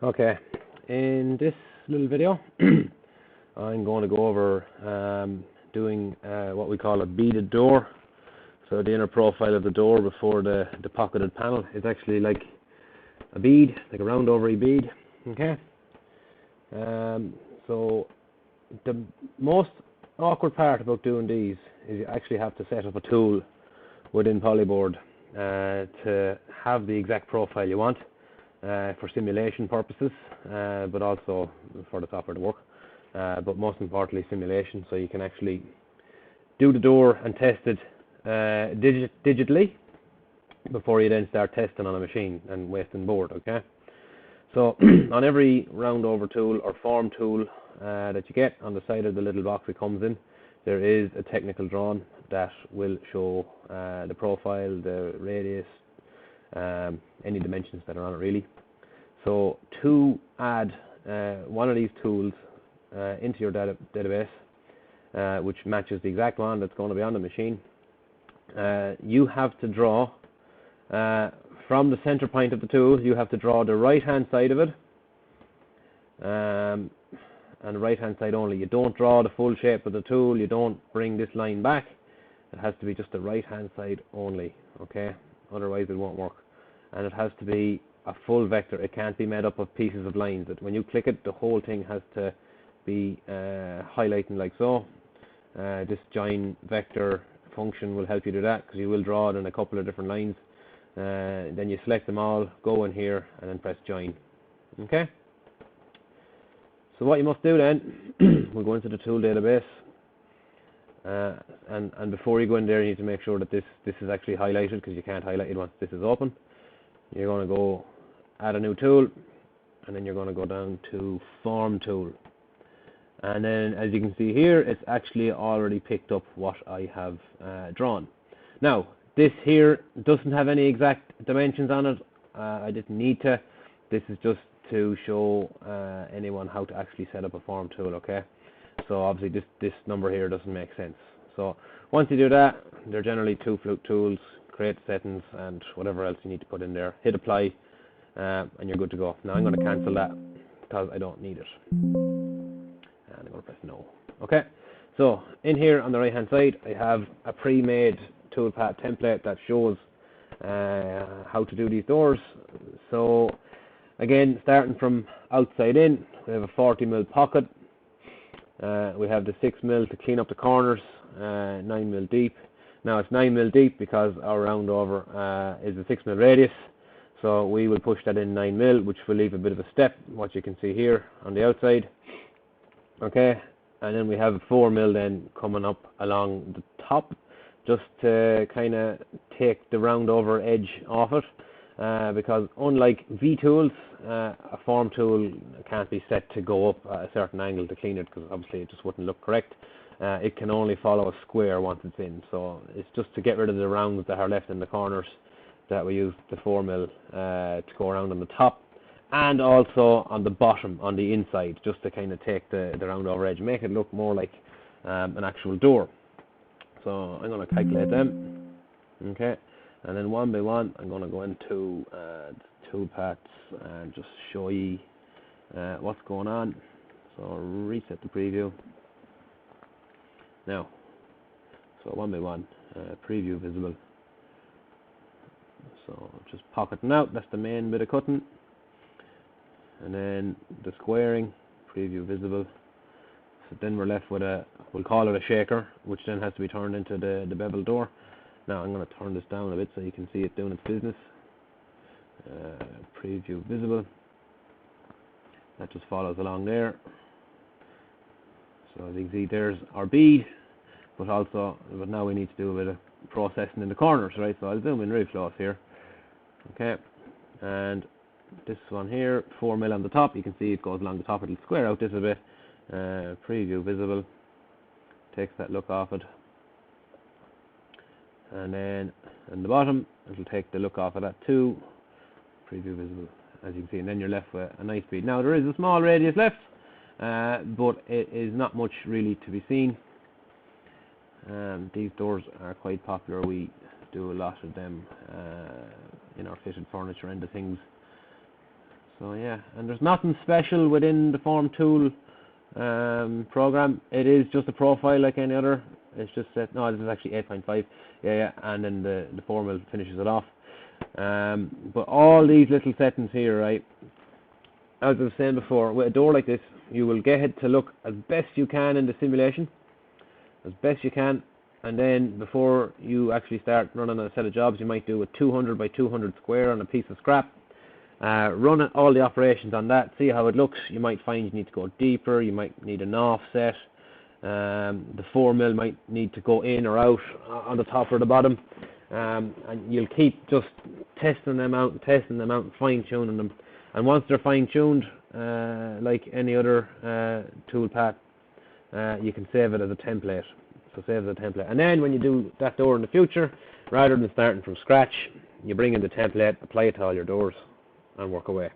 Okay, in this little video, I'm going to go over doing what we call a beaded door. So the inner profile of the door before the pocketed panel is actually like a bead, like a round ovary bead. Okay. So the most awkward part about doing these is you actually have to set up a tool within Polyboard to have the exact profile you want for simulation purposes, but also for the software to work. But most importantly, simulation, so you can actually do the door and test it digitally before you then start testing on a machine and wasting board. Okay. So on every round over tool or form tool that you get, on the side of the little box it comes in, there is a technical drawing that will show the profile, the radius, any dimensions that are on it really. So to add one of these tools into your database, which matches the exact one that's going to be on the machine, you have to draw from the center point of the tool. You have to draw the right hand side of it, and the right hand side only. You don't draw the full shape of the tool. You don't bring this line back. It has to be just the right hand side only, okay? Otherwise it won't work. And it has to be a full vector. It can't be made up of pieces of lines. When you click it, the whole thing has to be highlighting like so. This join vector function will help you do that, because you will draw it in a couple of different lines. Then you select them all, go in here, and then press join. Okay? So what you must do then, we'll go into the tool database, and before you go in there, you need to make sure that this is actually highlighted, because you can't highlight it once this is open. You're going to go add a new tool, and then you're going to go down to form tool. And then, as you can see here, it's actually already picked up what I have drawn. Now, this here doesn't have any exact dimensions on it. I didn't need to. This is just to show anyone how to actually set up a form tool, okay? So obviously this number here doesn't make sense. So once you do that, they're generally two flute tools, create settings and whatever else you need to put in there. Hit apply, and you're good to go. Now I'm going to cancel that because I don't need it. And I'm going to press no. Okay, so in here on the right hand side, I have a pre-made toolpath template that shows how to do these doors. So again, starting from outside in, we have a 40mm pocket. We have the 6mm to clean up the corners, 9mm deep. Now it's 9mm deep because our round over is a 6mm radius. So we will push that in 9mm, which will leave a bit of a step, what you can see here on the outside. Okay, and then we have a 4mm then coming up along the top, just to kind of take the round over edge off it, because unlike V tools, a form tool can't be set to go up at a certain angle to clean it, because obviously it just wouldn't look correct. It can only follow a square once it's in, so it's just to get rid of the rounds that are left in the corners that we use the 4mm to go around on the top, and also on the bottom, on the inside, just to kind of take the round over edge, make it look more like an actual door. So I'm going to calculate them, okay, and then one by one I'm going to go into toolpaths and just show you what's going on. So reset the preview. Now, so one by one, preview visible. So just pocketing out, that's the main bit of cutting. And then the squaring, preview visible. So then we're left with we'll call it a shaker, which then has to be turned into the bevel door. Now I'm going to turn this down a bit so you can see it doing its business. Preview visible. That just follows along there. So as you can see, there's our bead, but now we need to do a bit of processing in the corners, right? So I'll zoom in really close here. Okay, and this one here, 4mm on the top, you can see it goes along the top, it'll square out this a bit. Preview visible, takes that look off it, and then on the bottom it'll take the look off of that too. Preview visible, as you can see, and then you're left with a nice bead. Now there is a small radius left, but it is not much really to be seen. These doors are quite popular. We do a lot of them in our fitted furniture end of things. So yeah, and there's nothing special within the form tool program. It is just a profile like any other. It's just set. No, this is actually 8.5. Yeah, and then the formal finishes it off. But all these little settings here, right? As I was saying before, with a door like this, you will get it to look as best you can in the simulation, as best you can, and then before you actually start running a set of jobs, you might do a 200 by 200 square on a piece of scrap. Run all the operations on that, see how it looks. You might find you need to go deeper, you might need an offset. The 4mm might need to go in or out on the top or the bottom. And you'll keep just testing them out and fine-tuning them. And once they're fine-tuned, like any other tool path, you can save it as a template. So save it as a template. And then when you do that door in the future, rather than starting from scratch, you bring in the template, apply it to all your doors, and work away.